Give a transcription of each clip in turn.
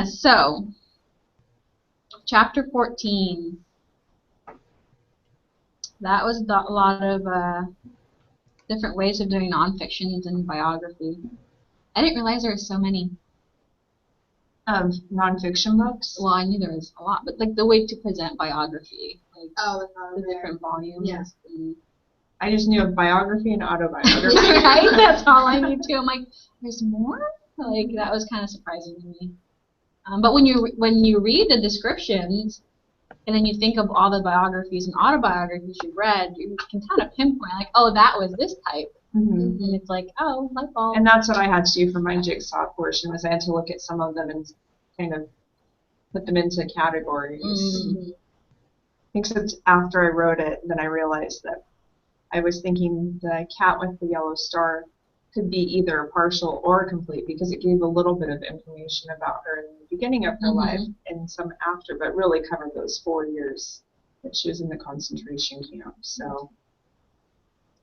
So, chapter 14. That was a lot of different ways of doing nonfictions and biography. I didn't realize there were so many. Of nonfiction books? Well, I knew there was a lot, but like the way to present biography, like the there. different volumes. Yeah. I just knew of biography and autobiography. Right? That's all I knew too. I'm like, there's more? Like that was kind of surprising to me. But when you read the descriptions, and then you think of all the biographies and autobiographies you've read, you can kind of pinpoint like, oh, that was this type. Mm-hmm. And it's like, oh, light bulb. And that's what I had to do for my jigsaw portion, was I had to look at some of them and kind of put them into categories. Mm-hmm. Except after I wrote it, then I realized that I was thinking the cat with the yellow star could be either partial or complete, because it gave a little bit of information about her in the beginning of her life and some after, but really covered those 4 years that she was in the concentration camp. So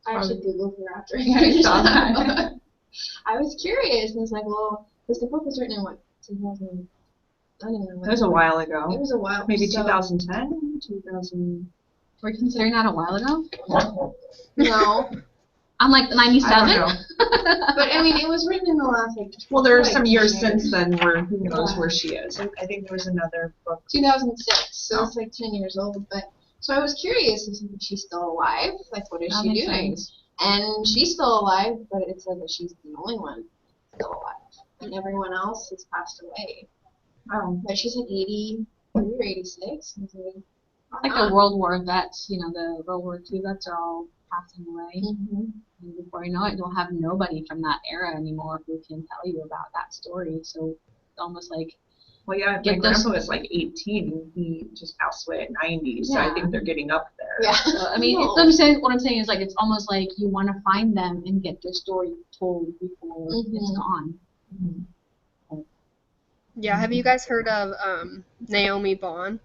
I actually Googled her after I saw that. I was curious, and it's like, well, because the book was written in what, 2000? I don't even know. That was a while ago. It was a while. Maybe so 2010, 2000. We're considering that a while ago? No. I'm like 97. I don't know. But I mean, it was written in the last like. Well, there are some years since then where who knows where she is. I think there was another book. 2006, so it's like 10 years old. But so I was curious, is she's still alive? Like, what is she doing? And she's still alive, but it said that she's the only one still alive, and everyone else has passed away. Oh. But she's like 83 or 86. Like the World War vets, you know, the World War II vets are all passing away. Mm-hmm. And before you know it, you'll have nobody from that era anymore who can tell you about that story. So it's almost like, well, yeah, my grandpa was like 18 and he just passed away at 90, so I think they're getting up there. Yeah. So, I mean, what I'm saying is like it's almost like you want to find them and get their story told before it's gone. Mm-hmm. Yeah, have you guys heard of Naomi Vaughn?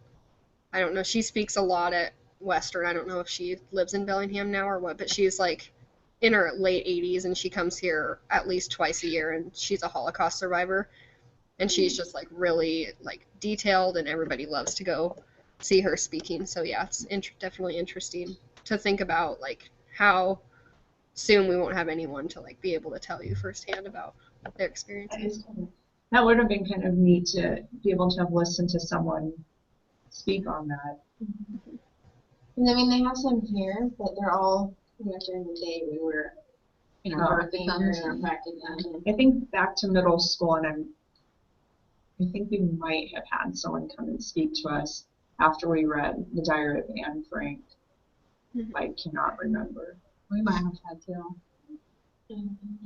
I don't know. She speaks a lot at Western. I don't know if she lives in Bellingham now or what, but she's like in her late 80s and she comes here at least twice a year, and she's a Holocaust survivor. And she's just like really like detailed, and everybody loves to go see her speaking. So yeah, it's definitely interesting to think about like how soon we won't have anyone to like be able to tell you firsthand about their experiences. That would have been kind of neat to be able to have listened to someone speak on that. And I mean, they have some here, but they're all, you know, during the day we were, you know, birthing her and practicing them. I think back to middle school, and I think we might have had someone come and speak to us after we read The Diary of Anne Frank. I cannot remember. We might have had to.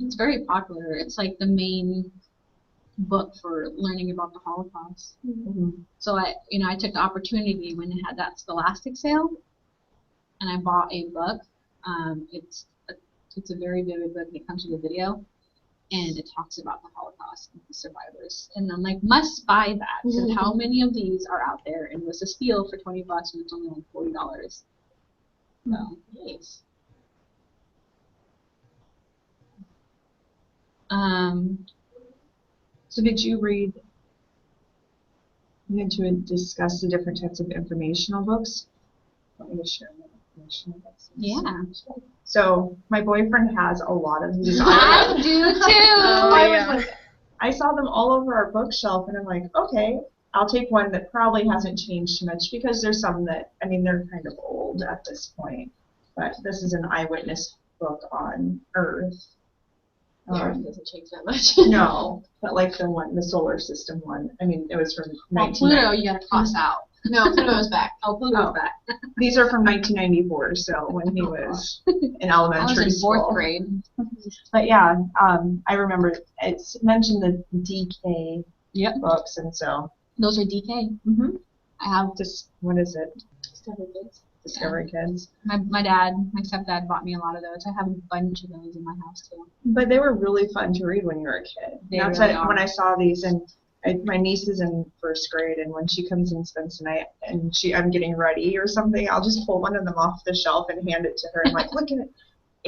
It's very popular. It's like the main book for learning about the Holocaust. So I took the opportunity when it had that Scholastic sale, and I bought a book. It's a very vivid book. It comes with a video, and it talks about the Holocaust and the survivors. And I'm like, must buy that. Because how many of these are out there? And it was a steal for $20, and it's only like $40. So nice. So did you read? You had to discuss the different types of informational books. Want me to share my informational books? Yeah. So my boyfriend has a lot of these. I do too. I saw them all over our bookshelf, and I'm like, okay, I'll take one that probably hasn't changed too much, because there's some that, I mean, they're kind of old at this point. But this is an eyewitness book on Earth. Earth doesn't change that much. No, but like the solar system one. I mean, it was from 1990. Pluto, you gotta cross out. No, Pluto's back. Oh, Pluto's back. These are from 1994, so when he was in elementary school. I was in 4th grade. But yeah, I remember it's mentioned the DK books, and so. Those are DK. I have this. What is it? Discovery Kids. Discovery Kids. My stepdad bought me a lot of those. I have a bunch of those in my house too. But they were really fun to read when you were a kid. That's really when I saw these, and my niece is in 1st grade, and when she comes and spends the night, and I'm getting ready or something, I'll just pull one of them off the shelf and hand it to her. I'm like, look at it.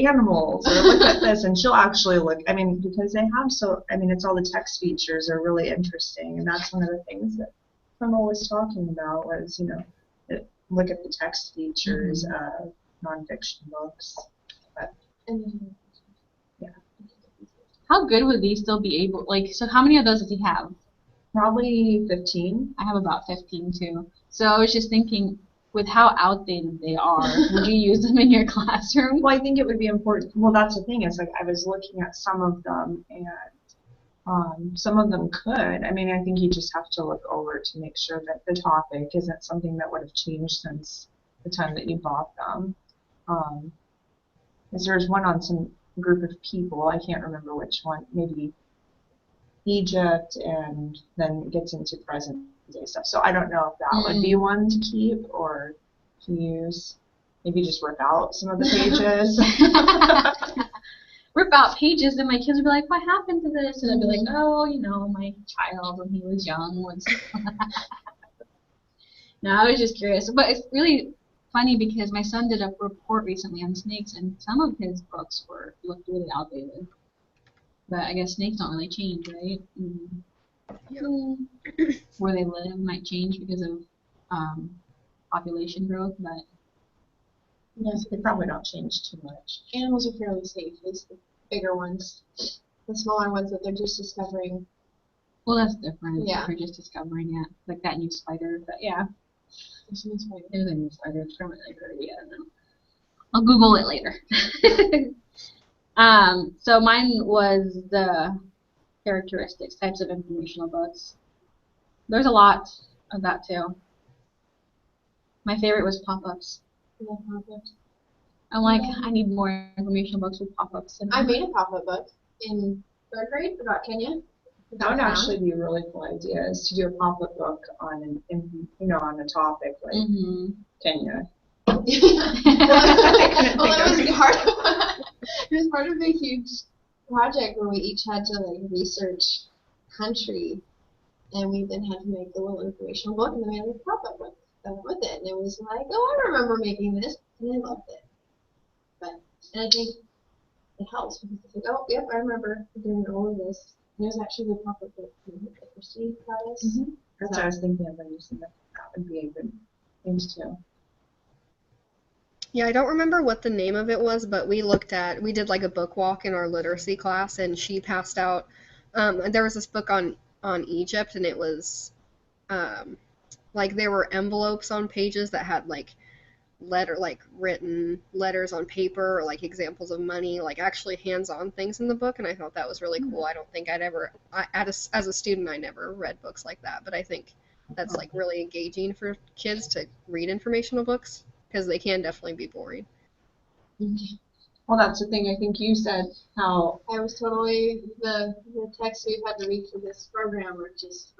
animals, or look at this, and she'll actually look, I mean, because they have it's all the text features are really interesting, and that's one of the things that Colonel was talking about was, look at the text features of nonfiction books. But, yeah. How good would these still be able, so how many of those does he have? Probably 15. I have about 15 too. So I was just thinking, with how outdated they are, would you use them in your classroom? Well, I think it would be important. Well, that's the thing. Is like I was looking at some of them, and some of them could. I mean, I think you just have to look over to make sure that the topic isn't something that would have changed since the time that you bought them. Because there's one on some group of people. I can't remember which one. Maybe Egypt, and then it gets into present day stuff. So I don't know if that would be one to keep or to use. Maybe just rip out some of the pages. Rip out pages, and my kids would be like, "What happened to this?" And I'd be like, "Oh, my child when he was young was." No, I was just curious, but it's really funny because my son did a report recently on snakes, and some of his books looked really outdated. But I guess snakes don't really change, right? Where they live might change because of population growth, but yes, they probably don't change too much. Animals are fairly safe, at least the bigger ones. The smaller ones that they're just discovering. well, that's different. Yeah. We're just discovering it, like that new spider. But yeah, There's a new spider. there's a new spider. It's permanently dirty. I don't know. I'll Google it later. So mine was the characteristics, types of informational books. There's a lot of that too. My favorite was pop-ups. Yeah, pop-ups. I'm like, I need more informational books with pop-ups. I made a pop-up book in 3rd grade about Kenya. That would actually be a really cool idea, is to do a pop-up book on on a topic like Kenya. Well, it was part of a huge project where we each had to research country, and we then had to make a little informational book, and then we had a pop-up book with it, and it was like, oh, I remember making this, and I loved it. And I think it helps because it's like, oh, yep, I remember doing all of this. And there's actually the pop-up book that Christy got us. That's what I was thinking of when you said that. That would be a good thing to do. Yeah, I don't remember what the name of it was, but we did like a book walk in our literacy class, and she passed out, there was this book on Egypt, and it was, there were envelopes on pages that had written letters on paper, or examples of money, actually hands-on things in the book, and I thought that was really cool. I don't think as a student, I never read books like that, but I think that's really engaging for kids to read informational books, because they can definitely be boring. Well, that's the thing. I think you said how I was totally, the texts we've had to read for this program are just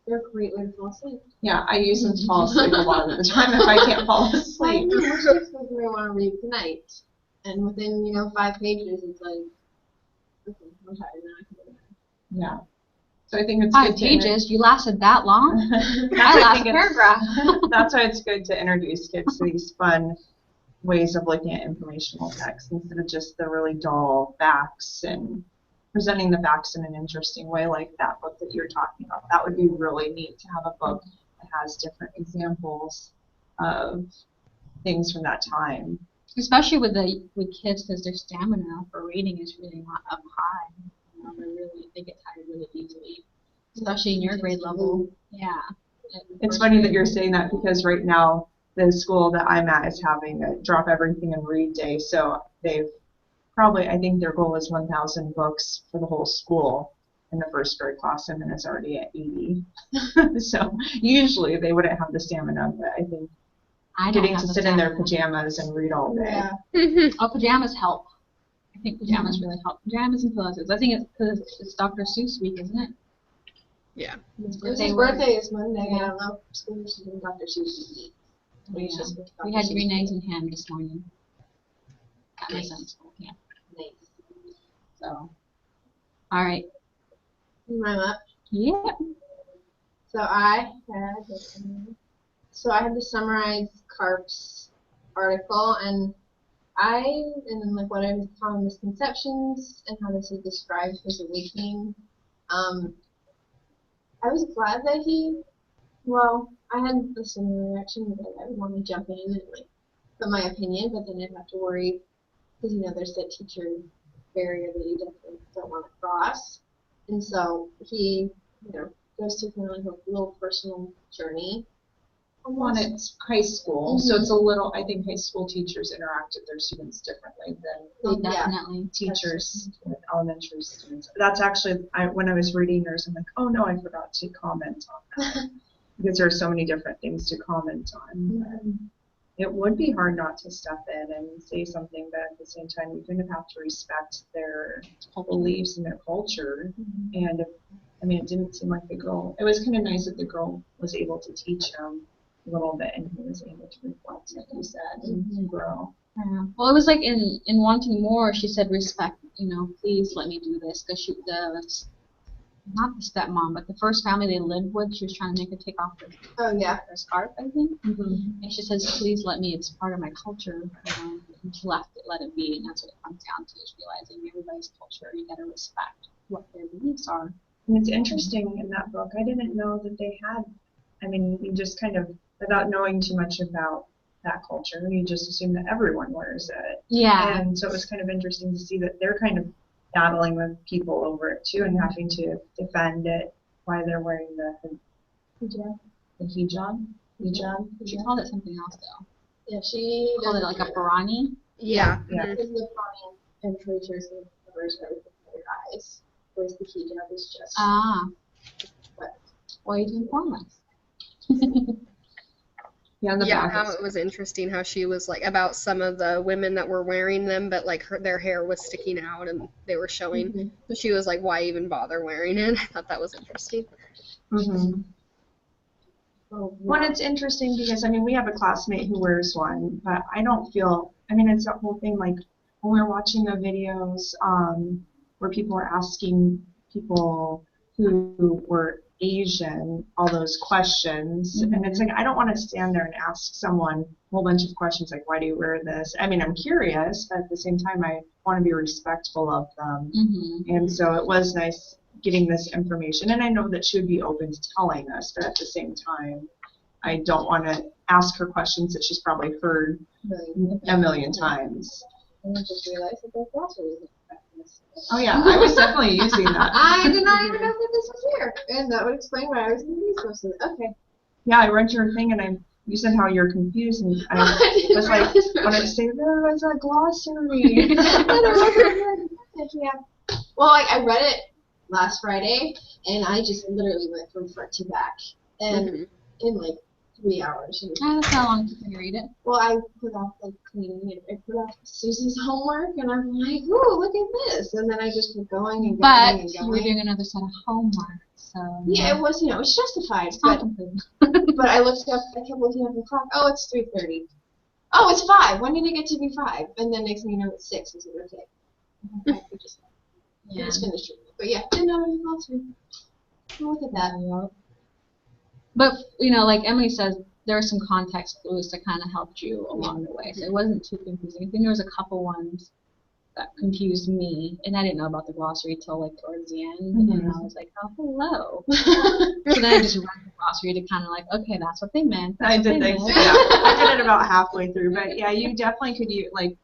they're a great way to fall asleep. Yeah, I use them to fall asleep a lot of the time if I can't fall asleep. Which textbook do I want to read tonight? And within 5 pages, it's like, okay, I'm tired now. I can go to bed. Yeah. So I think it's 5 good pages? You lasted that long? I last paragraph. That's why it's good to introduce kids to these fun ways of looking at informational text instead of just the really dull facts and presenting the facts in an interesting way, like that book that you're talking about. That would be really neat to have a book that has different examples of things from that time. Especially with kids, because their stamina for reading is really not up high. They get tired really easily, especially in your grade level. Yeah. It's funny that you're saying that, because right now the school that I'm at is having a drop everything and read day. So they've probably, I think their goal is 1,000 books for the whole school in the 1st grade class, and then it's already at 80. So usually they wouldn't have the stamina, but I think getting to sit in their pajamas and read all day. Yeah. Oh, pajamas help. I think pajamas really help. Pajamas and pillows. I think it's because it's Dr. Seuss week, isn't it? Yeah. His birthday is Monday. I don't know if school's doing Dr. Seuss week. We had green eggs and ham this morning at my son's school. Yeah. Nice. So, all right. I'm up. Yeah. So I had to summarize Karp's article, and and then like what are common misconceptions and how this is described his awakening. I was glad that I had a similar reaction that I would want to jump in and like put my opinion, but then I'd have to worry because there's that teacher barrier that you definitely don't want to cross, and so he goes through kind of like a little personal journey. Well, it's high school, so it's a little. I think high school teachers interact with their students differently than Definitely. teachers with elementary students. That's actually when I was reading yours, I'm like, oh no, I forgot to comment on that because there are so many different things to comment on. It would be hard not to step in and say something, but at the same time, you kind of have to respect their beliefs and their culture. And it didn't seem like the girl. It was kind of nice that the girl was able to teach him a little bit, and he was able to reflect, like you said, and grow. Yeah. Well, it was like in Wanting More, she said, respect, please let me do this, because not the stepmom, but the first family they lived with, she was trying to make her take off her scarf, I think. And she says, please let me, it's part of my culture, and she let it be, and that's what it comes down to, is realizing everybody's culture, you gotta respect what their beliefs are. And it's interesting in that book, I didn't know that they had, you just kind of, without knowing too much about that culture, you just assume that everyone wears it. Yeah. And so it was kind of interesting to see that they're kind of battling with people over it too, and having to defend it, why they're wearing the hijab. The hijab? She called it something else, though. Yeah, she called it like a Barani. Yeah. Because the Barani, I'm pretty sure, covers everything for your eyes, whereas the hijab is just. Well, you didn't inform us. How it was interesting how she was like about some of the women that were wearing them, but like their hair was sticking out and they were showing. So she was like, why even bother wearing it? I thought that was interesting. Well, it's interesting because we have a classmate who wears one, but I don't feel. It's that whole thing like when we were watching the videos where people were asking people who were Asian all those questions, and it's like I don't want to stand there and ask someone a whole bunch of questions like, why do you wear this? I'm curious, but at the same time I want to be respectful of them. And so it was nice getting this information, and I know that she would be open to telling us, but at the same time I don't want to ask her questions that she's probably heard a million times. And I just realized that their glossary isn't this. Oh yeah, I was definitely using that. I did not even know that this was here, and that would explain why I was in these sources. Okay. Yeah, I read your thing, and you said how you're confused, and I was like, when I say there was a glossary. Yeah. Well, I read it last Friday, and I just literally went from front to back, and in like 3 hours. That's how long did you read it? Well, I put off cleaning, and I put off Susie's homework, and I'm like, ooh, look at this, and then I just kept going and going and going. But you were doing another set of homework, so. Yeah, it was, it was justified, but I looked up, I kept looking at the clock. Oh, it's 3:30. Oh, it's 5. When did it get to be 5? And then next thing you know, it's 6. I said, okay. I just finished it. But yeah, didn't know anything else. Look at that. But, like Emily says, there were some context clues that kind of helped you along the way. So it wasn't too confusing. I think there was a couple ones that confused me, and I didn't know about the glossary till like towards the end, and I was like, oh, hello. So then I just read the glossary to kind of like, okay, that's what they meant. I did think so, yeah. I did it about halfway through, but yeah, you definitely could use, like,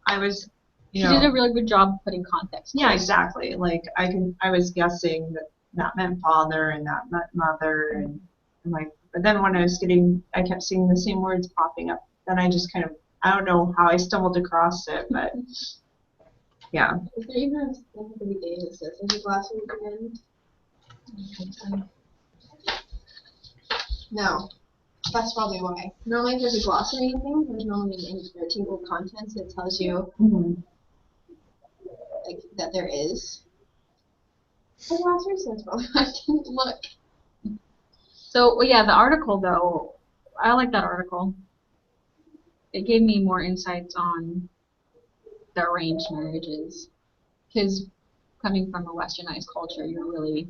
I was, you did a really good job of putting context. Yeah, exactly. Like, I was guessing that meant father and that meant mother, and like, but then when I kept seeing the same words popping up, then I just kind of, I don't know how I stumbled across it, but yeah. Is there even a specific day that says in the glossary again? No. That's probably why. Normally if there's a glossary thing, there's normally a table of contents that tells you like that there is a glossary, so that's probably why I didn't look. So, well, yeah, the article, though, I like that article. It gave me more insights on the arranged marriages. Because coming from a westernized culture, you're really,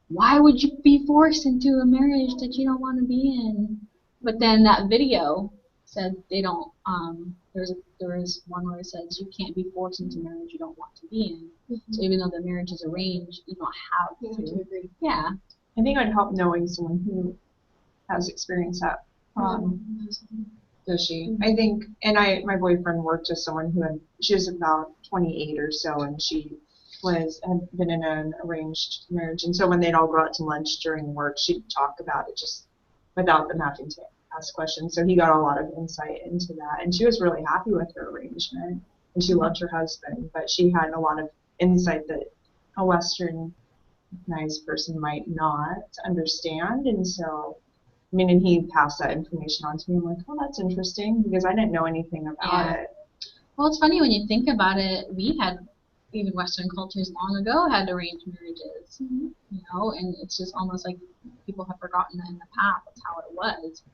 why would you be forced into a marriage that you don't want to be in? But then that video said they don't. There is one where it says you can't be forced into marriage you don't want to be in. Mhm. So even though the marriage is arranged, you don't have You have to to. agree. Yeah. I think it would help knowing someone who has experienced that. Does she? I think, and my boyfriend worked with someone she was about 28 or so, and she had been in an arranged marriage, and so when they'd all go out to lunch during work, she'd talk about it just without them having to ask questions. So he got a lot of insight into that, and she was really happy with her arrangement, and she loved her husband, but she had a lot of insight that a Westernized person might not understand, and so. I mean, and he passed that information on to me. I'm like, oh, that's interesting because I didn't know anything about Yeah. it. Well, it's funny when you think about it. We had, even Western cultures long ago had arranged marriages, you know, and it's just almost like people have forgotten that in the past that's how it was.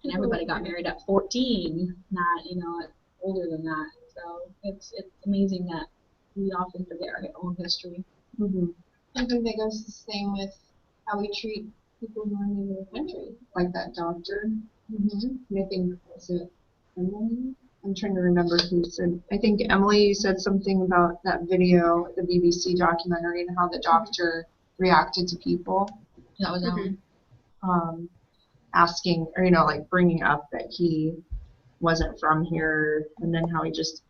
And everybody got married at 14, not, you know, older than that. So it's amazing that we often forget our own history. Mm-hmm. I think that goes the same with how we treat people who are new to the country. Like that doctor. Mm-hmm. I think, was it Emily? I'm trying to remember who said, I think Emily said something about that video, the BBC documentary, and how the doctor reacted to people. That was Asking, or, like bringing up that he wasn't from here, and then how he just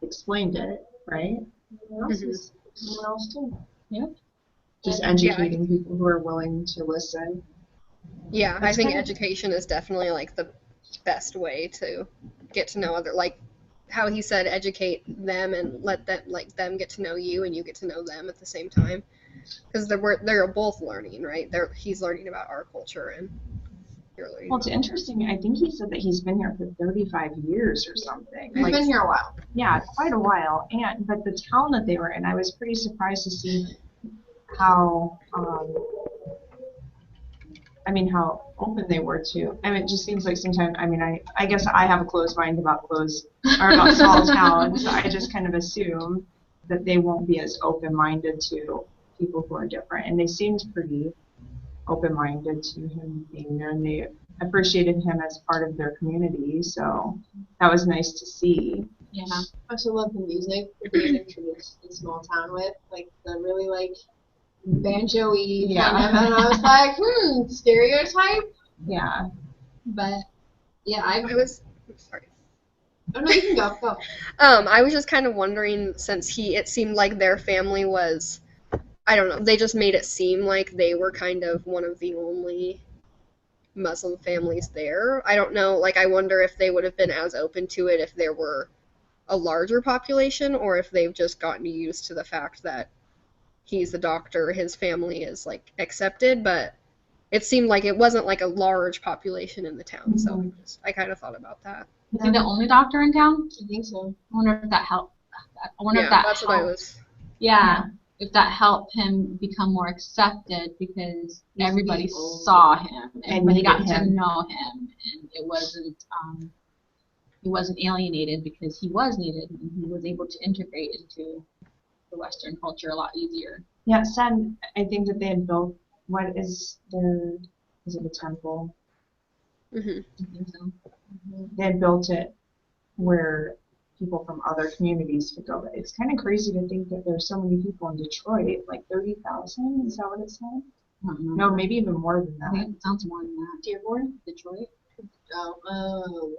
explained it, right? Someone else did. Yep. Just educating people who are willing to listen. Yeah, That's I think kind of- education is definitely like the best way to get to know other, like how he said, educate them and let them get to know you and you get to know them at the same time, because they're both learning, right? He's learning about our culture and you're learning. Well, it's interesting. I think he said that he's been here for 35 years or something. We've been here a while. Yeah, quite a while. But the town that they were in, I was pretty surprised to see how how open they were to. I mean, it just seems like sometimes, I guess I have a closed mind about small towns. I just kind of assume that they won't be as open-minded to people who are different. And they seemed pretty open-minded to him being there, and they appreciated him as part of their community. So that was nice to see. Yeah. I also love the music that they introduced the small town with, like the really banjo-y kind of, and I was like, stereotype. Yeah. But yeah, Sorry. Oh no, you can go. I was just kind of wondering, since it seemed like their family was, I don't know, they just made it seem like they were kind of one of the only Muslim families there. I don't know, I wonder if they would have been as open to it if there were a larger population, or if they've just gotten used to the fact that he's the doctor, his family is accepted, but it seemed like it wasn't a large population in the town, so I kind of thought about that. Is he the only doctor in town? I think so. I wonder if that helped. That's what I was. Yeah, if that helped him become more accepted because everybody saw him and And he got needed to him. know him, and it wasn't he wasn't alienated because he was needed, and he was able to integrate into the Western culture a lot easier. Yeah, Sen, I think that they had built, is it a temple? Mm-hmm. I think so. They had built it where people from other communities could go. It's kind of crazy to think that there's so many people in Detroit, 30,000, is that what it said? I don't know. No, maybe even more than I that. think it sounds more than that. Dearborn? Detroit. Oh.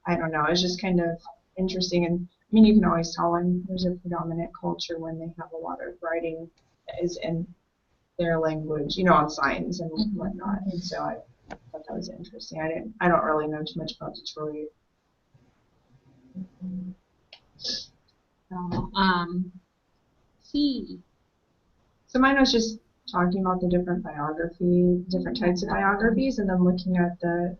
I don't know, it's just kind of interesting. And you can always tell when there's a predominant culture when they have a lot of writing that is in their language, on signs and whatnot. And so I thought that was interesting. I don't really know too much about Detroit. See. So mine was just talking about the different types of biographies, and then looking at the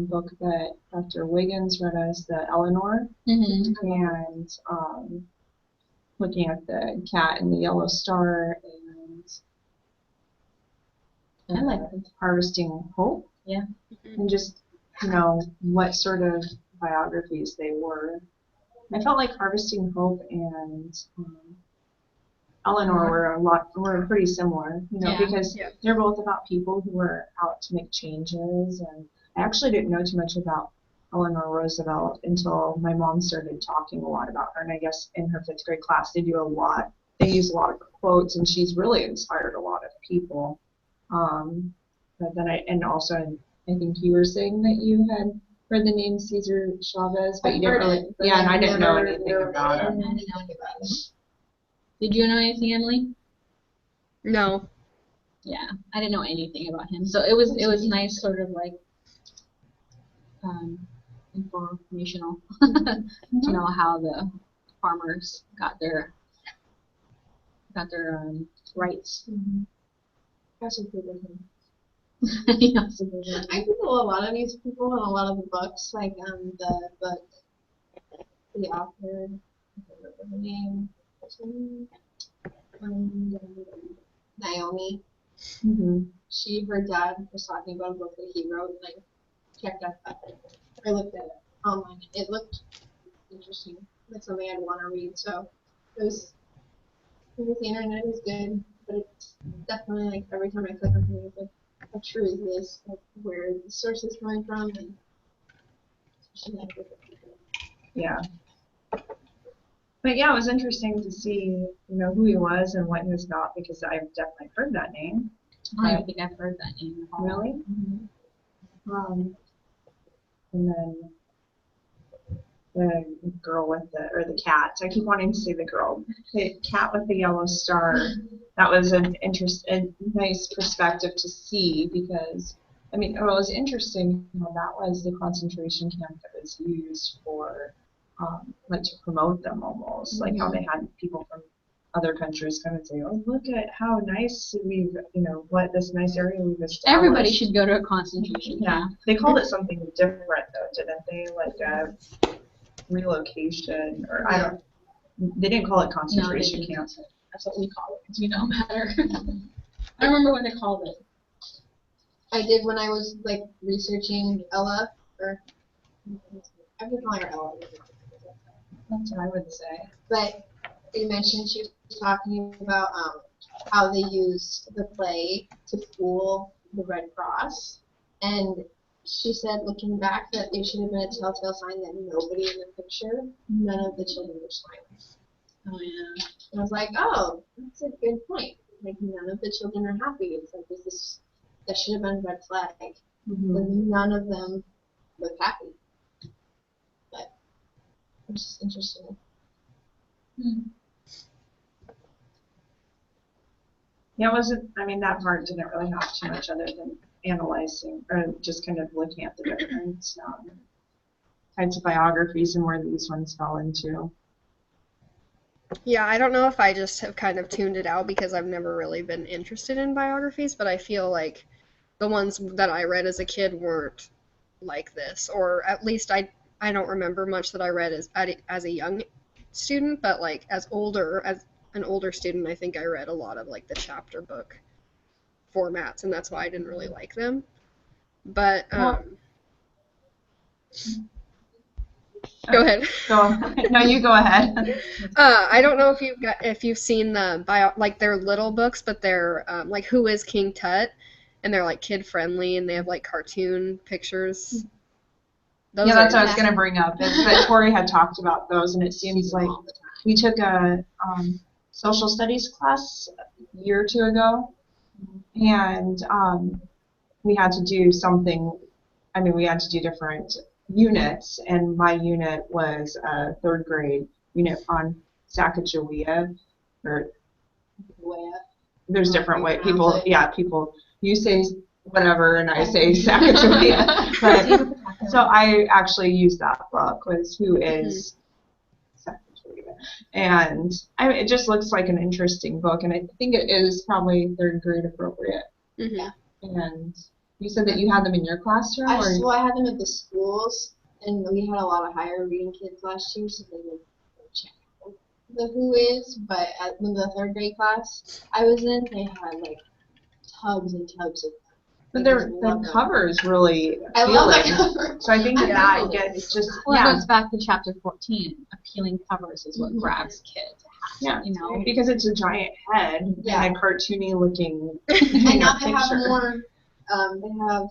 book that Dr. Wiggins read us, the Eleanor, and looking at the Cat and the Yellow Star, and I like Harvesting Hope. Yeah. And just what sort of biographies they were. I felt like Harvesting Hope and Eleanor were pretty similar, because they're both about people who were out to make changes. And I actually didn't know too much about Eleanor Roosevelt until my mom started talking a lot about her. And I guess in her 5th grade class, they use a lot of her quotes, and she's really inspired a lot of people. But then and also, I think you were saying that you had heard the name Cesar Chavez, but you didn't really, and I didn't know anything about him. I didn't know anything about it. Did you know anything, Emily? No. Yeah, I didn't know anything about him. So it was nice, sort of like informational to know how the farmers got their rights. That's a good one. Yeah. I Google a lot of these people and a lot of the books, like the book, the author, I don't remember her name, Naomi. Her dad was talking about a book that he wrote, and I checked out that. I looked at it online. It looked interesting. Like something I'd want to read. So it was. The internet is good, but it's definitely like every time I click on something, it's like, how true is this? Like where the source is coming from, and Yeah. But yeah, it was interesting to see, who he was and what he was not, because I've definitely heard that name. I don't think I've heard that name at all. Really? And then the girl with the cat. I keep wanting to say the cat with the yellow star. That was a nice perspective to see, because it was interesting how that was the concentration camp that was used for to promote them almost, like how they had people from other countries come and say, oh, look at how nice we've, what this nice area we've established. Everybody should go to a concentration camp. They called it something different though, didn't they? Like a relocation, or they didn't call it concentration camp. That's what we call it, because we know better. I remember what they called it. I did when I was researching Ella, or I've been calling her Ella. That's what I would say. But you mentioned she was talking about how they used the play to fool the Red Cross, and she said, looking back, that it should have been a telltale sign that nobody in the picture, none of the children were smiling. Oh yeah. And I was like, oh, that's a good point. Like none of the children are happy. It's like that should have been a red flag. None of them look happy. But it's just interesting. Yeah, it wasn't, that part didn't really have too much other than analyzing, or just kind of looking at the different types of biographies and where these ones fell into. Yeah, I don't know if I just have kind of tuned it out because I've never really been interested in biographies, but I feel like the ones that I read as a kid weren't like this, or at least I don't remember much that I read as a young student, but as an older student, I think I read a lot of the chapter book formats, and that's why I didn't really like them. But go ahead. No, you go ahead. I don't know if you've seen they're little books, but they're Who is King Tut, and they're kid friendly, and they have cartoon pictures. That's what I was gonna bring up. But Tori had talked about those, and it seems like we took a social studies class a year or two ago, and we had to do something. We had to do different units, and my unit was a 3rd grade unit on Sacagawea, or there's different way people. Yeah, people. You say whatever, and I say Sacagawea. But so I actually used that book. Was Who is Sacagawea, and it just looks like an interesting book, and I think it is probably 3rd grade appropriate. Yeah. And you said that you had them in your classroom? Well, I had them at the schools, and we had a lot of higher reading kids last year, so they would check out the Who is. But in the 3rd grade class I was in, they had tubs and tubs of them. But the cover is really appealing. I love that cover. So I think that gets just it goes back to chapter 14. Appealing covers is what grabs kids. Yeah, because it's a giant head and a cartoony looking and now they picture. have more. They have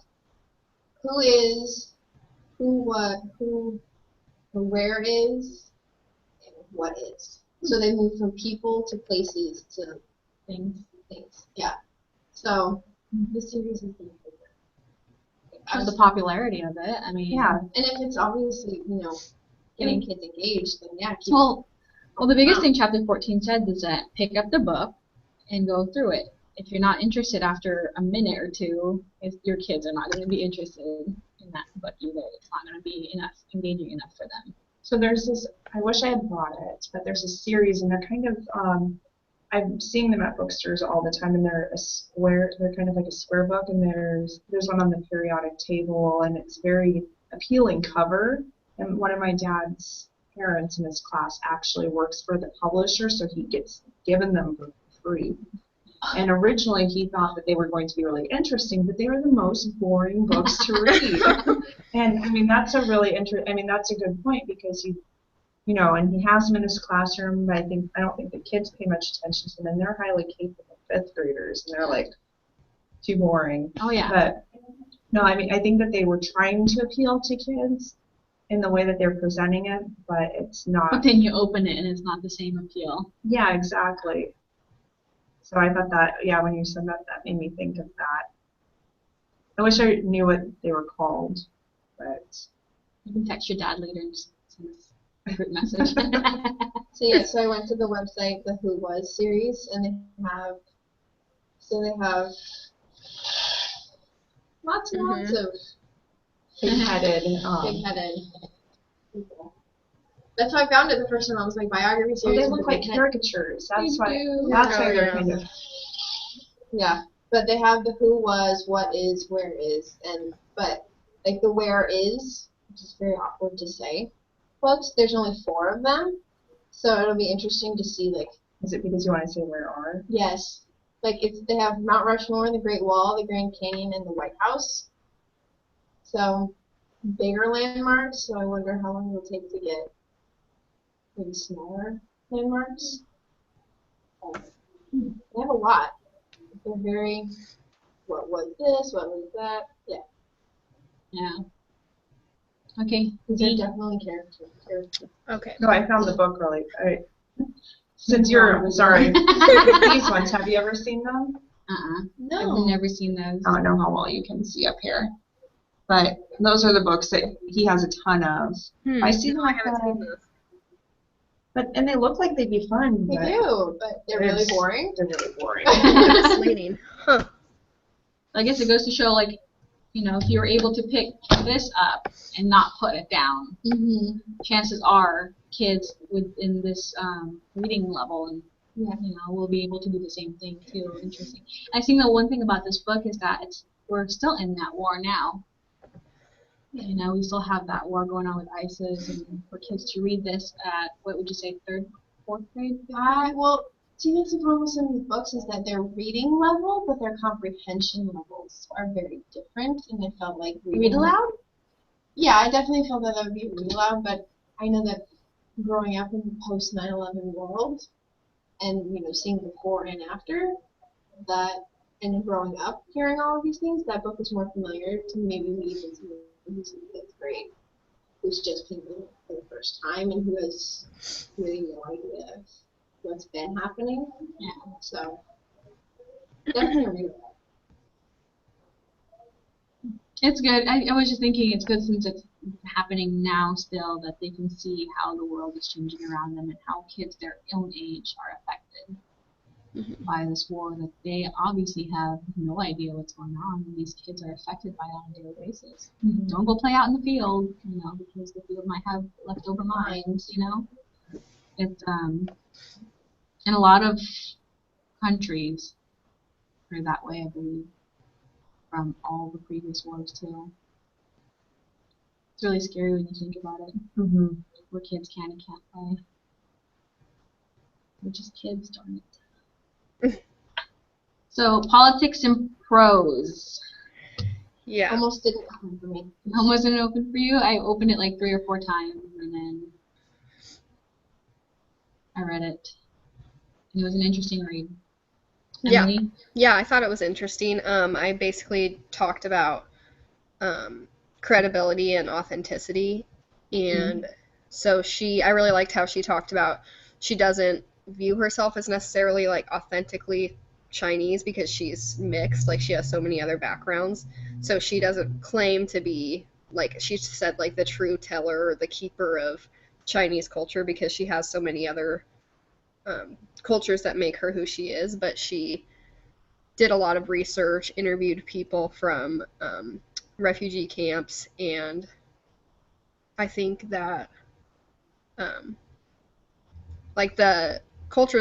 Who is who, what, who, the where is, and what is. So they move from people to places to Things. things. Yeah. So this series is going to be Shows the popularity of it. I mean, Yeah. And if it's obviously, getting kids engaged, then yeah, keep Well, the biggest Wow. thing Chapter 14 said is that pick up the book and go through it. If you're not interested after a minute or two, if your kids are not going to be interested in that book either. It's not going to be engaging enough for them. So there's this, I wish I had bought it, but there's a series and they're kind of, I'm seeing them at bookstores all the time and they're kind of like a square book and there's one on the periodic table and it's very appealing cover. And one of my dad's parents in his class actually works for the publisher, so he gets given them for free. And originally he thought that they were going to be really interesting, but they were the most boring books to read. And I mean, that's a really that's a good point because and he has them in his classroom, but I don't think the kids pay much attention to them, and they're highly capable fifth graders, and they're like too boring. Oh, yeah. But no, I think that they were trying to appeal to kids in the way that they're presenting it, but it's not. But then you open it and it's not the same appeal. Yeah, exactly. So I thought that, when you said that, that made me think of that. I wish I knew what they were called, but. You can text your dad later and just send us a group message. So I went to the website, the Who Was series, and they have lots and lots of Big-headed. big-headed people. That's how I found it the first time. I was like, biography Oh, series. they with look the like big head. caricatures. That's They why. do. That's why Oh, they're yeah. kind of. Yeah, but they have the Who Was, What Is, Where Is, but like the Where Is, which is very awkward to say. Books, there's only 4 of them, so it'll be interesting to see Is it because you want to say where are? yes, they have Mount Rushmore, the Great Wall, the Grand Canyon, and the White House. So bigger landmarks. So I wonder how long it'll take to get maybe smaller landmarks. They have a lot. They're very. What was this? What was that? Yeah. Yeah. Okay. They're definitely characters. Okay. No, I found the book really. Since you're sorry, these ones. Have you ever seen them? No. I've never seen those. I don't know how well you can see up here, but those are the books that he has a ton of. I see them. I haven't seen those. And they look like they'd be fun. They but do, but they're really it's- boring. They're really boring. Misleading. Huh. I guess it goes to show, if you were able to pick this up and not put it down, Mm-hmm. chances are kids within this reading level and Yeah. will be able to do the same thing too. Interesting. I think the one thing about this book is that we're still in that war now. We still have that war going on with ISIS, and for kids to read this at what would you say, 3rd, 4th grade? Well, see, that's the problem with some of these books is that their reading level, but their comprehension levels are very different, and I felt like Read aloud? Yeah, I definitely felt that would be read aloud, but I know that growing up in the post 9/11 world, and seeing before and after that, and growing up hearing all of these things, that book is more familiar to maybe me than someone who's in 5th grade, who's just reading it for the first time and who has really no idea of what's been happening. Yeah. So definitely read it. It's good. I was just thinking it's good since it's happening now still that they can see how the world is changing around them and how kids their own age are affected by this war that they obviously have no idea what's going on. These kids are affected by it on a daily basis. Don't go play out in the field, because the field might have leftover mines, It's in a lot of countries are that way, I believe, from all the previous wars too. It's really scary when you think about it. Mm-hmm. Where kids can and can't play. They're just kids, darn it. So, politics and prose. Yeah. Almost didn't come for me. Wasn't it open for you? I opened it like 3 or 4 times, and then I read it. And it was an interesting read. Yeah. Emily? Yeah, I thought it was interesting. I basically talked about credibility and authenticity. And so I really liked how she talked about she doesn't view herself as necessarily like authentically Chinese because she's mixed, like she has so many other backgrounds. So she doesn't claim to be, like she said, like the true teller or the keeper of Chinese culture because she has so many other cultures that make her who she is. But she did a lot of research, interviewed people from refugee camps, and I think that like the part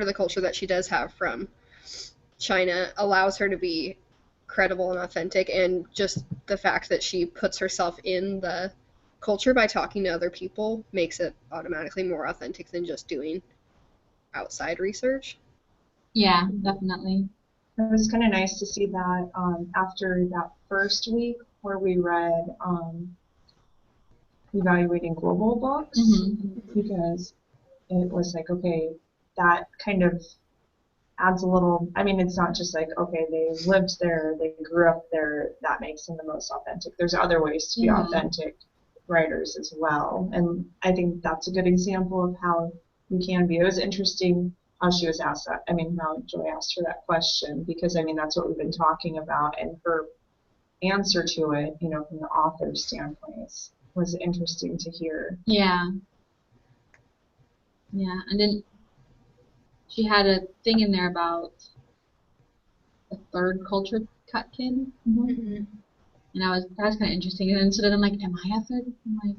of the culture that she does have from China allows her to be credible and authentic, and just the fact that she puts herself in the culture by talking to other people makes it automatically more authentic than just doing outside research. Yeah, definitely. It was kind of nice to see that after that first week where we read Evaluating Global books, because it was like, okay, that kind of adds a little, I mean, it's not just like, okay, they lived there, they grew up there, that makes them the most authentic. There's other ways to be authentic writers as well. And I think that's a good example of how you can be. It was interesting how she was asked that, I mean, how Joy asked her that question, because I mean, that's what we've been talking about, and her answer to it, you know, from the author's standpoint was interesting to hear. Yeah. Yeah, and then she had a thing in there about a third culture cut kid. And that was kind of interesting. And then so then I'm like, am I a third? I'm like,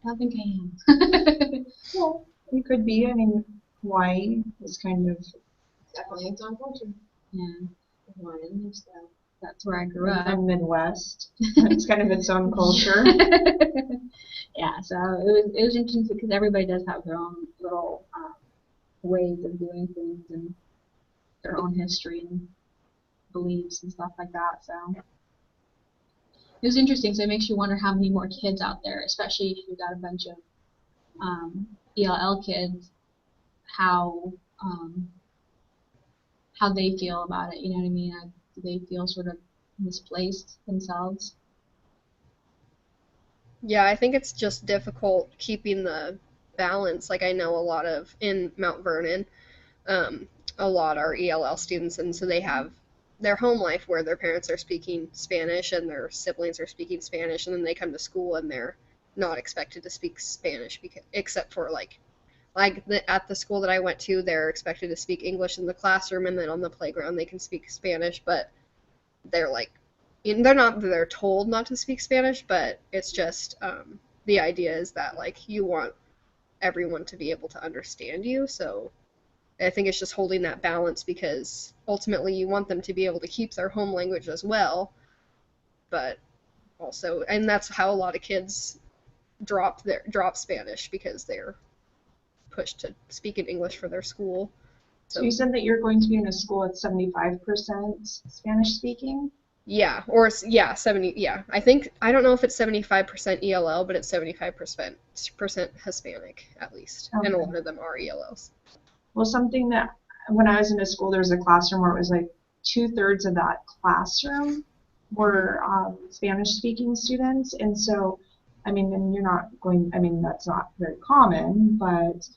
I don't think I am. Well, it could be. I mean, Hawaii is kind of Definitely its own culture. Yeah, Hawaiian style. that's where I grew up. the Midwest. It's kind of its own culture. Yeah, so it was interesting because everybody does have their own little ways of doing things and their own history and beliefs and stuff like that. So it was interesting. So it makes you wonder how many more kids out there, especially if you've got a bunch of ELL kids, how they feel about it. You know what I mean? Do they feel sort of misplaced themselves? Yeah, I think it's just difficult keeping the balance. Like I know a lot of in Mount Vernon, a lot are ELL students, and so they have their home life where their parents are speaking Spanish and their siblings are speaking Spanish, and then they come to school and they're not expected to speak Spanish except for at the school that I went to, they're expected to speak English in the classroom, and then on the playground they can speak Spanish, but they're like, they're told not to speak Spanish, but it's just the idea is that like you want everyone to be able to understand you. So I think it's just holding that balance, because ultimately you want them to be able to keep their home language as well, but also, and that's how a lot of kids drop Spanish because they're pushed to speak in English for their school. So you said that you're going to be in a school at 75% Spanish speaking? Yeah, 70, yeah. I don't know if it's 75% ELL, but it's 75% Hispanic at least. Okay. And a lot of them are ELLs. Well, something that when I was in a school, there was a classroom where it was like 2/3 of that classroom were Spanish-speaking students, and so, I mean, and that's not very common, but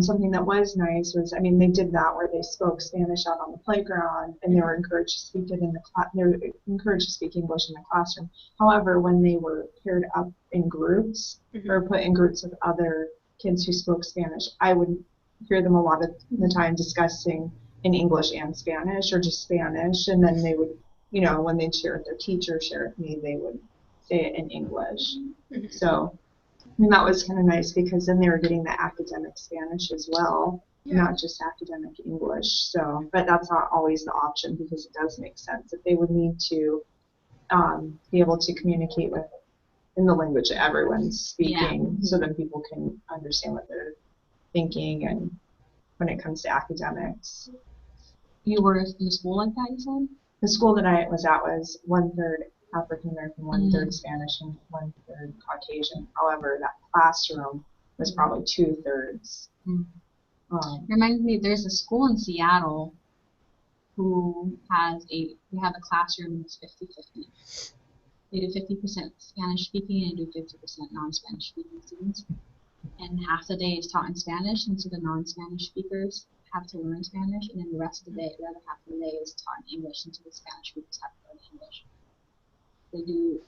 something that was nice was, I mean, they did that where they spoke Spanish out on the playground, and they were encouraged to speak it in the they were encouraged to speak English in the classroom. However, when they were paired up in groups or put in groups with other kids who spoke Spanish, I would hear them a lot of the time discussing in English and Spanish, or just Spanish, and then they would, you know, when they'd share with their teacher, share with me, they would say it in English. So, I mean, that was kind of nice, because then they were getting the academic Spanish as well, not just academic English. So, but that's not always the option, because it does make sense that they would need to be able to communicate with in the language that everyone's speaking, so that people can understand what they're thinking, and when it comes to academics. You were in a school like that, you said? The school that I was at was 1/3 African American, 1/3 Spanish, and 1/3 Caucasian. However, that classroom was probably 2/3. Reminds me, there's a school in Seattle who has we have a classroom that's 50-50. They do 50% Spanish speaking and do 50% non-Spanish speaking students. And half the day is taught in Spanish, and so the non-Spanish speakers have to learn Spanish, and then the rest of the day, the other half of the day is taught in English, and so the Spanish speakers have to learn English.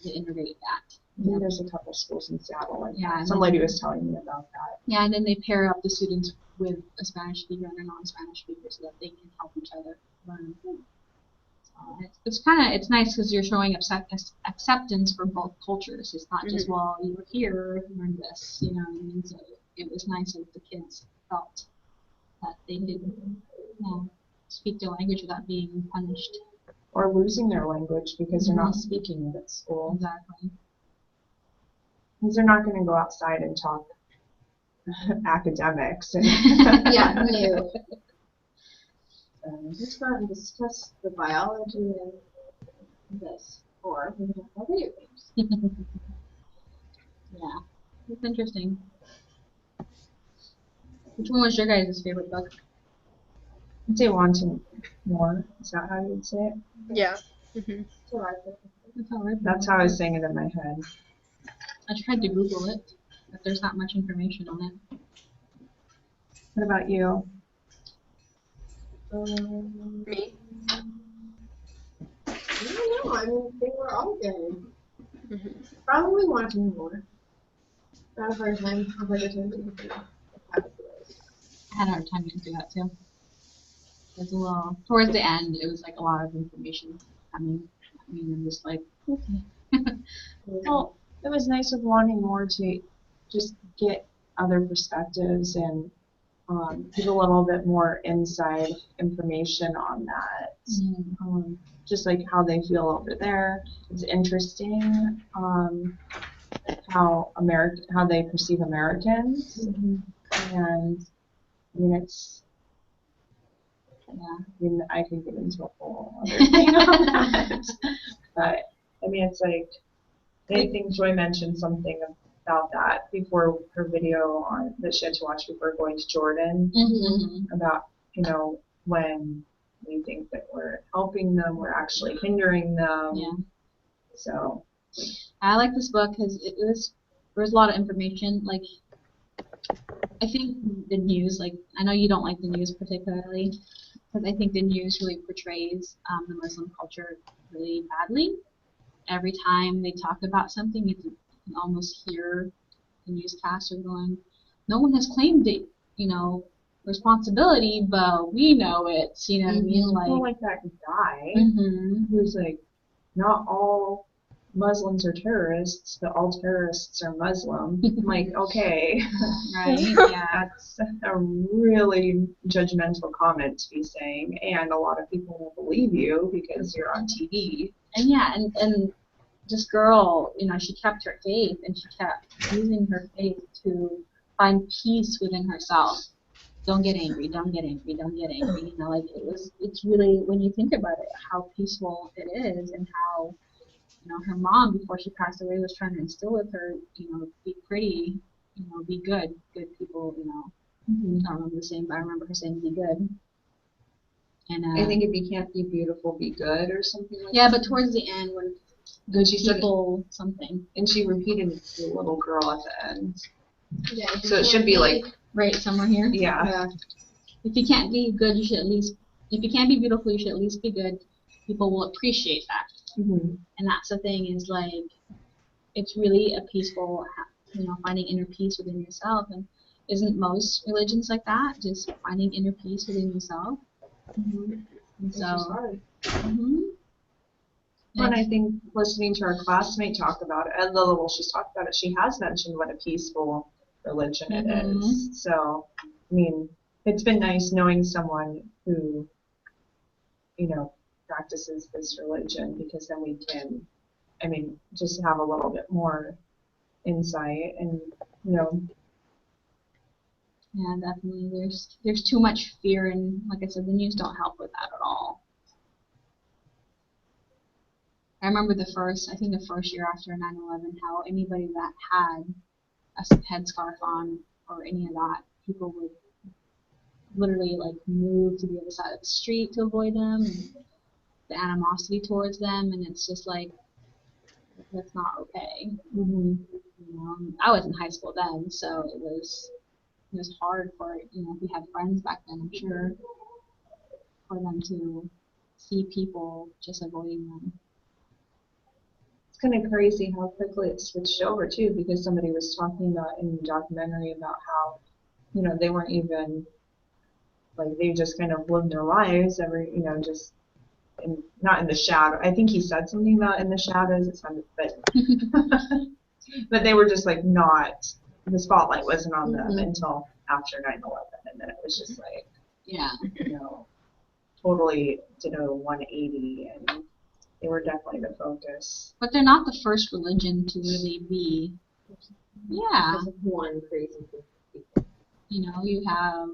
They integrate that. I think there's a couple schools in Seattle like Yeah, that. and Some then- lady was telling me about that. Yeah, and then they pair up the students with a Spanish speaker and a non-Spanish speaker so that they can help each other learn. So it's nice because you're showing acceptance for both cultures. It's not just, well, you were here, you learned this, you know what I mean? So it was nice that the kids felt that they could, speak their language without being punished. Or losing their language because they're not speaking it at school. Exactly. Because they're not going to go outside and talk academics. Yeah, no. Just go and discuss the biology and this, or we can talk about video games. Yeah, it's interesting. Which one was your guys' favorite book? I'd say wanting more. Is that how you would say it? Yeah. Mm-hmm. So I think That's how I was saying it in my head. I tried to Google it, but there's not much information on it. What about you? Me? I don't know. I mean, they were all good. Mm-hmm. Probably wanting more. Not a hard time. A harder time than I had a hard time getting through that too. It was a little, towards the end, it was like a lot of information coming. I mean, I'm just like, okay. Well, it was nice of wanting more to just get other perspectives and give a little bit more inside information on that. Just like how they feel over there. It's interesting how they perceive Americans, and I mean I could get into a whole other thing on that, but I mean it's like I think Joy mentioned something about that before her video that she had to watch before going to Jordan about when we think that we're helping them, we're actually hindering them. Yeah. So I like this book because there was a lot of information. Like, I think the news, like, I know you don't like the news particularly, because I think the news really portrays the Muslim culture really badly. Every time they talk about something, you can almost hear the newscaster going, no one has claimed it, responsibility, but we know it. You know what I mean? people like that guy Mhm. who's like, not all Muslims are terrorists, but all terrorists are Muslim. I'm like, okay, Right? Yeah. that's a really judgmental comment to be saying, and a lot of people will believe you because you're on TV. And yeah, and this girl, she kept her faith, and she kept using her faith to find peace within herself. Don't get angry, don't get angry, don't get angry. It's really, when you think about it, how peaceful it is, and how, her mom, before she passed away, was trying to instill with her, be pretty, be good people, I don't remember the saying, but I remember her saying, be good. And I think if you can't be beautiful, be good, or something like that. yeah, but towards the end, when Then she said, people something. and she repeated it to the little girl at the end. Yeah, So it should be like, Right, somewhere here. yeah. If you can't be good, you should at least, if you can't be beautiful, you should at least be good. People will appreciate that. Mm-hmm. And that's the thing, is like, it's really a peaceful, finding inner peace within yourself. And isn't most religions like that? Just finding inner peace within yourself. And so, And I think listening to our classmate talk about it, and the little she's talked about it, she has mentioned what a peaceful religion it is. So, I mean, it's been nice knowing someone who, practices this religion, because then we can, just have a little bit more insight and, yeah, definitely. There's too much fear, and like I said, the news don't help with that at all. I remember the first year after 9/11, how anybody that had a headscarf on or any of that, people would literally like move to the other side of the street to avoid them, and the animosity towards them, and it's just like, that's not okay. Mm-hmm. You know, I was in high school then, so it was hard for, if we had friends back then, I'm sure, for them to see people just avoiding them. It's kind of crazy how quickly it switched over too, because somebody was talking about in the documentary about how, they weren't even like they just kind of lived their lives just not in the shadow. I think he said something about in the shadows. It sounded, but they were just like not. The spotlight wasn't on them until after 9/11, and then it was just like, Yeah. Totally did a 180, and they were definitely the focus. But they're not the first religion to really be. Yeah. One crazy thing. You have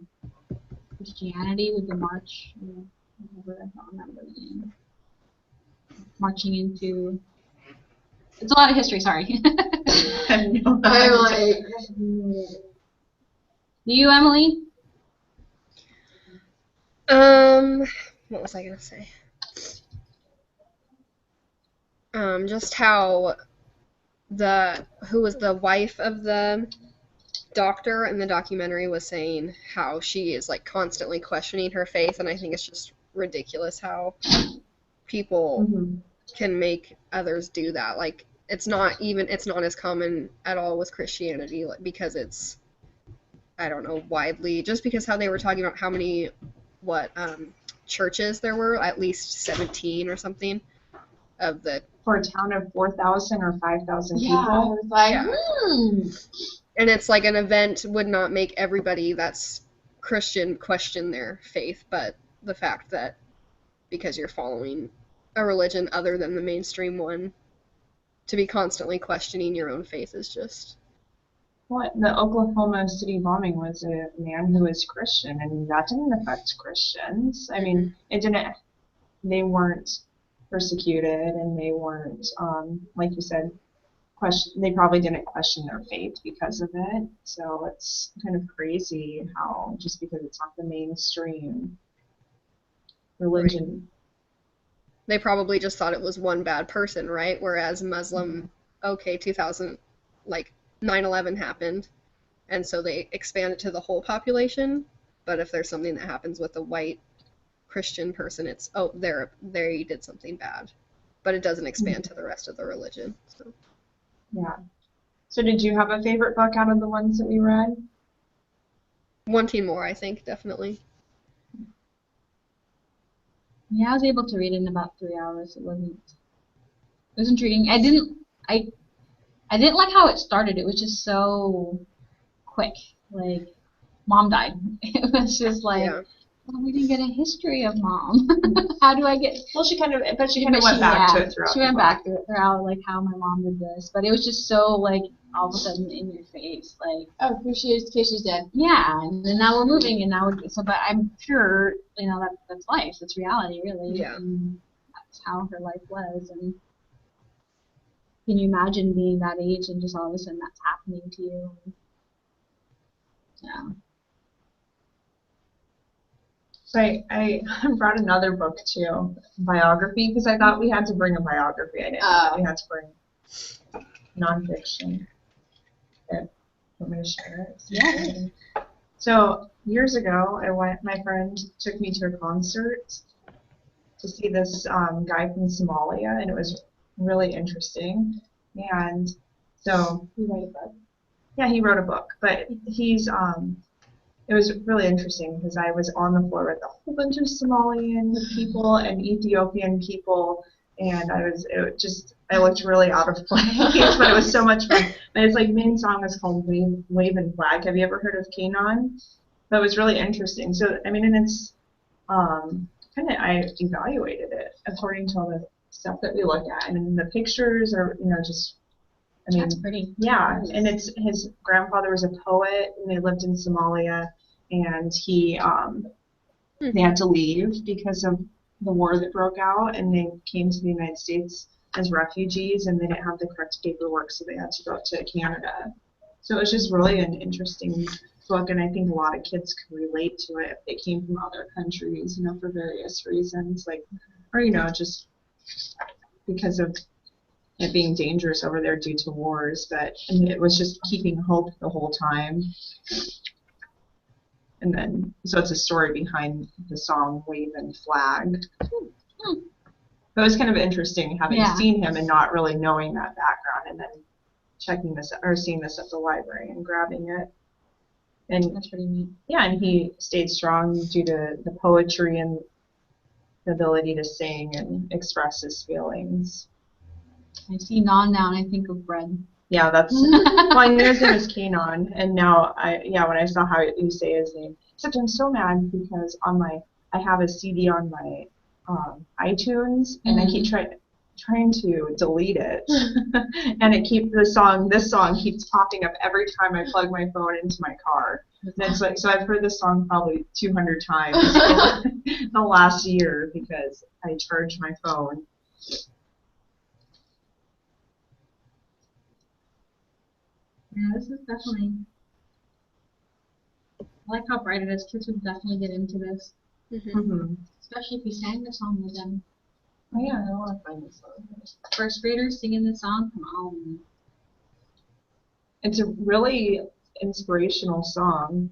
Christianity with the march. Whatever, I don't remember the name. Marching into. It's a lot of history. Sorry. I'm like. You, Emily? What was I gonna say? Just how who was the wife of the doctor in the documentary was saying how she is like constantly questioning her faith, and I think it's just ridiculous how people can make others do that. Like it's not as common at all with Christianity, because it's, I don't know, widely, just because how they were talking about how many churches there were, at least 17 or something of the. For a town of 4,000 or 5,000 Yeah, people. I was like, And it's like an event would not make everybody that's Christian question their faith, but the fact that because you're following a religion other than the mainstream one, to be constantly questioning your own faith is just. What? The Oklahoma City bombing was a man who was Christian, and that didn't affect Christians. I mean, it didn't. They weren't persecuted, and they weren't, like you said, they probably didn't question their faith because of it. So it's kind of crazy how just because it's not the mainstream religion. Right. They probably just thought it was one bad person, right? Whereas Muslim, 2000, like 9/11 happened, and so they expand it to the whole population. But if there's something that happens with a white Christian person, it's they did something bad, but it doesn't expand to the rest of the religion. So. Yeah. So did you have a favorite book out of the ones that we read? Wanting More, I think, definitely. Yeah, I was able to read it in about 3 hours. It was intriguing. I didn't like how it started. It was just so quick. Like, Mom died. It was just like, well, we didn't get a history of Mom. How do I get? Well, she kind of went back to it throughout. She went back to it throughout, like how my mom did this, but it was just so like all of a sudden in your face, like. Oh, she's dead. Yeah, and then now we're moving, and now but I'm sure that's life. That's reality, really. Yeah. And that's how her life was, and can you imagine being that age and just all of a sudden that's happening to you? Yeah. So I brought another book too, biography, because I thought we had to bring a biography. I didn't know we had to bring nonfiction. Want me to share it? Yeah. So years ago, my friend took me to a concert to see this guy from Somalia, and it was really interesting. And so You write a book. Yeah, he wrote a book, but it was really interesting because I was on the floor with a whole bunch of Somalian people and Ethiopian people, and I looked really out of place, but it was so much fun. And his main song is called Waving Flag. Have you ever heard of Kanon? That was really interesting. So I mean, and it's I evaluated it according to all the stuff that we look at, and the pictures are That's pretty. Yeah, and his grandfather was a poet, and they lived in Somalia, and they had to leave because of the war that broke out, and they came to the United States as refugees, and they didn't have the correct paperwork, so they had to go to Canada. So it was just really an interesting book, and I think a lot of kids could relate to it if they came from other countries, for various reasons, or just because of it being dangerous over there due to wars, and it was just keeping hope the whole time. And then, so it's a story behind the song Wave and Flag. It was kind of interesting having seen him and not really knowing that background, and then seeing this at the library and grabbing it. And That's pretty neat. yeah, and he stayed strong due to the poetry and the ability to sing and express his feelings. I see Non now and I think of bread. Yeah, that's well, I knew his name was Kanon, and now when I saw how you say his name, except I'm so mad because I have a CD on my iTunes, and I keep trying to delete it, and this song keeps popping up every time I plug my phone into my car. And it's like, so I've heard this song probably 200 times in the last year because I charged my phone. Yeah, this is definitely. I like how bright it is. Kids would definitely get into this, especially if you sang the song with them. Oh yeah, I want to find this song. First graders singing this song, come on. It's a really inspirational song.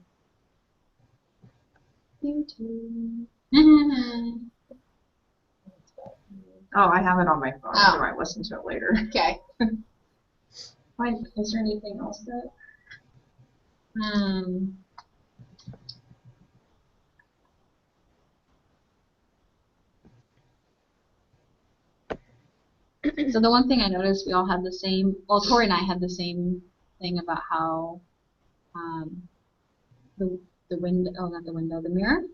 You too. Oh, I have it on my phone. Oh. I might listen to it later. Okay. Fine. Is there anything else that? So the one thing I noticed, we all had the same. Well, Tori and I had the same thing about how the window. Oh, not the window. The mirror.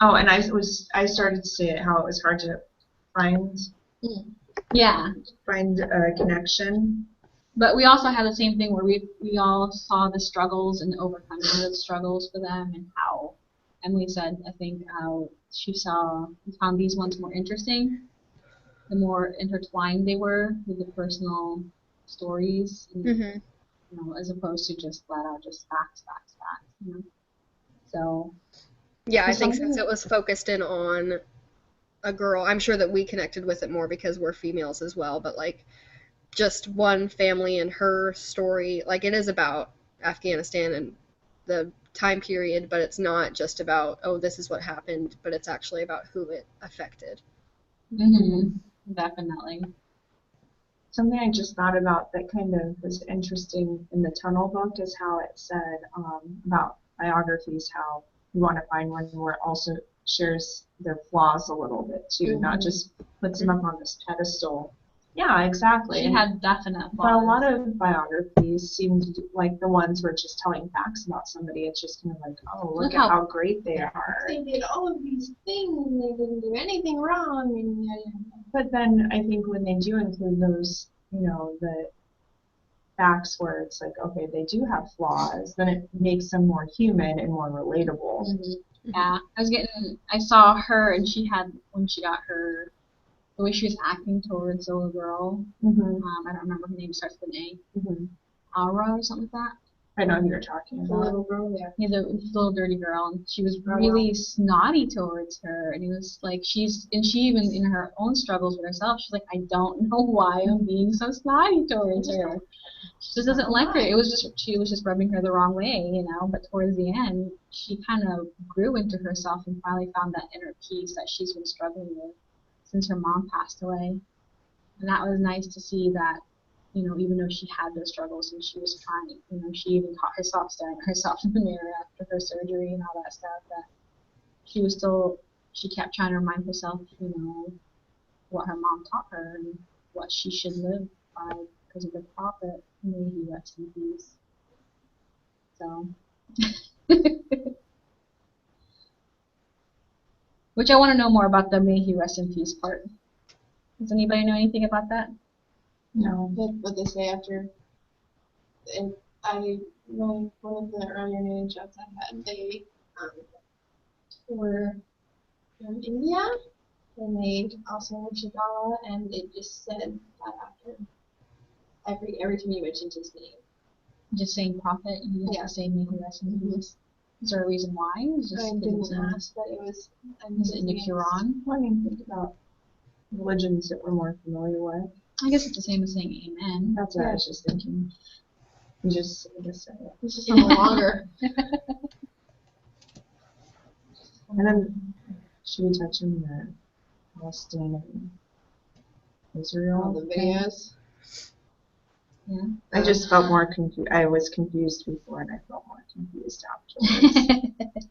Oh, and I started to see how it was hard to find a connection. But we also had the same thing where we all saw the struggles and overcoming those struggles for them, and how Emily said, I think, how she found these ones more interesting, the more intertwined they were with the personal stories, and, as opposed to just flat out just facts. So. Yeah, I think since it was focused in on a girl, I'm sure that we connected with it more because we're females as well, but like just one family and her story, like it is about Afghanistan and the time period, but it's not just about, oh, this is what happened, but it's actually about who it affected. Definitely. Something I just thought about that kind of was interesting in the Tunnel book is how it said about biographies, how you want to find one where it also shares their flaws a little bit too, not just puts them up on this pedestal. Yeah, exactly. She had definite flaws. But a lot of biographies seem to like the ones where it's just telling facts about somebody. It's just kind of like, oh, look at how great they are. They did all of these things. They didn't do anything wrong. But then I think when they do include those, the facts where it's like, okay, they do have flaws, then it makes them more human and more relatable. Yeah, I saw her, and when she got her, the way she was acting towards the little girl, I don't remember her name, starts with an A, Aura or something like that. I know who you're talking about. The little girl, Yeah, the little dirty girl, and she was really snotty towards her, and it was like she even in her own struggles with herself, she's like, I don't know why I'm being so snotty towards her. She just doesn't like her. She was just rubbing her the wrong way, but towards the end, she kind of grew into herself and finally found that inner peace that she's been struggling with since her mom passed away. And that was nice to see that, even though she had those struggles and she was trying, she even caught herself staring at herself in the mirror after her surgery and all that stuff, that she kept trying to remind herself, what her mom taught her and what she should live by because of the prophet. May he rest in peace. So. Which I want to know more about the may he rest in peace part. Does anybody know anything about that? No. What they say after. One of the earlier news jobs I had, they were from India, and they also were Shigala, and it just said that after every time you mentioned his name. Just saying prophet, you have to say may he rest in peace. Is there a reason why? I didn't ask, but it was. Is it in the Quran? What do you think about religions that we're more familiar with. I guess it's the same as saying amen. That's what I was just thinking. You just say it. It's just no longer. And then, should we touch on the Palestine and Israel? All the thing? videos. Yeah. I just felt more confused. I was confused before, and I felt more confused afterwards.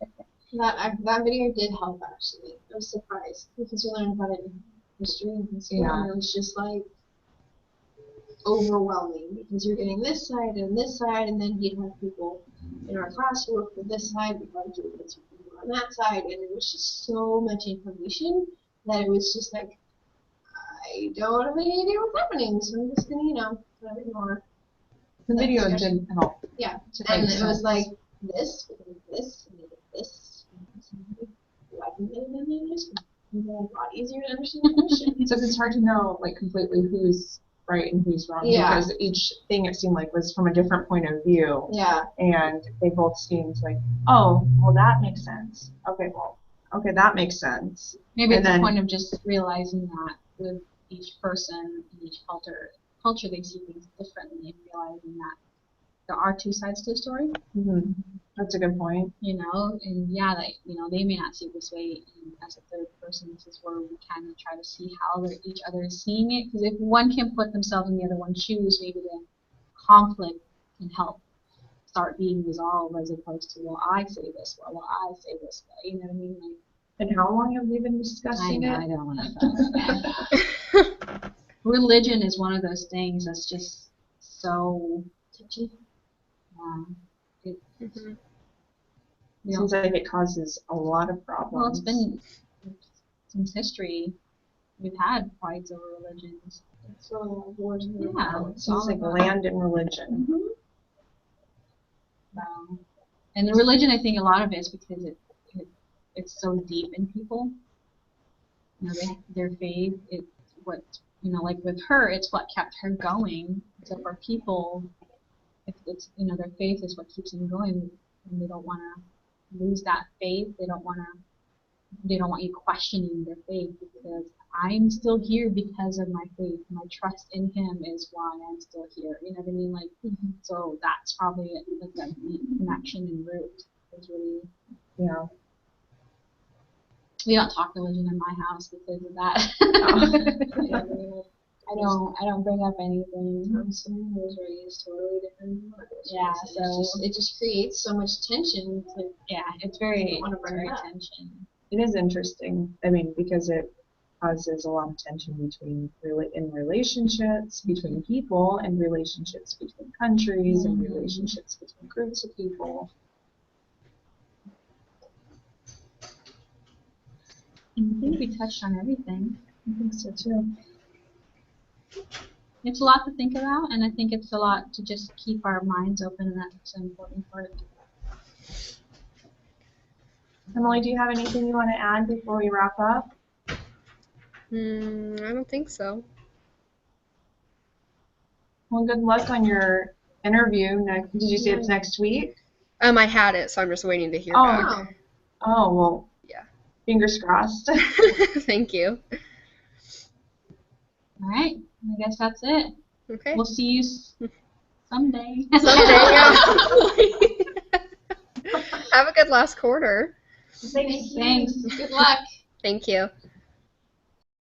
That video did help actually. I was surprised because we learned about it in history and school, Yeah. and it was just like overwhelming because you're getting this side, and then you'd have people in our class who work for this side, we'd have people on that side, and it was just so much information that it was just like, I don't have any idea what's happening, so I'm just gonna, kind of ignore. The video didn't help. Yeah, to and make it was sense. like this, and this, and this. Why didn't they do this? It's a lot easier to understand the question. So it's hard to know, like, completely who's right and who's wrong, Yeah. because each thing, it seemed like, was from a different point of view, Yeah, and they both seemed like, oh, well, that makes sense. Okay, that makes sense. Maybe And it's then- a point of just realizing that with each person and each culture they see things differently, and realizing that there are two sides to the story, Mm-hmm. That's a good point. and yeah, that they may not see it this way, and as a third person, this is where we kind of try to see how each other is seeing it, because if one can put themselves in the other one's shoes, maybe the conflict can help start being resolved, as opposed to, well, I say this way, well, I say this way, you know what I mean? And how long have we been I discussing know, it? I don't want to. Religion is one of those things that's just so touchy. Mhm. Seems like it causes a lot of problems. Well, it's been since history. We've had fights over religions. It's really like wars in the Yeah. world. It seems like land and religion. And the religion, I think a lot of it is because it's so deep in people. Their faith, it's what, like with her, it's what kept her going. So for people, it's their faith is what keeps them going, and they don't want to lose that faith. They don't want you questioning their faith, because I'm still here because of my faith. My trust in Him is why I'm still here. You know what I mean? Like, so that's probably like that deep connection and root is really. Yeah. We don't talk religion in my house because of that. I don't bring up anything. Some rosary is totally different than others. Yeah, It just creates so much tension. It's like, Yeah, it's very, wanna bring very it up. tension. It is interesting. I mean, because it causes a lot of tension between in relationships between people, and relationships between countries, and relationships between groups of people. I think we touched on everything. I think so too. It's a lot to think about, and I think it's a lot to just keep our minds open, and that's an important part. Emily, do you have anything you want to add before we wrap up? I don't think so. Well, good luck on your interview. Did you say it's next week? I had it, so I'm just waiting to hear Oh. back. Oh, well, Yeah. fingers crossed. Thank you. All right, I guess that's it. Okay. We'll see you someday. Someday, yeah. Have a good last quarter. Thanks. Good luck. Thank you.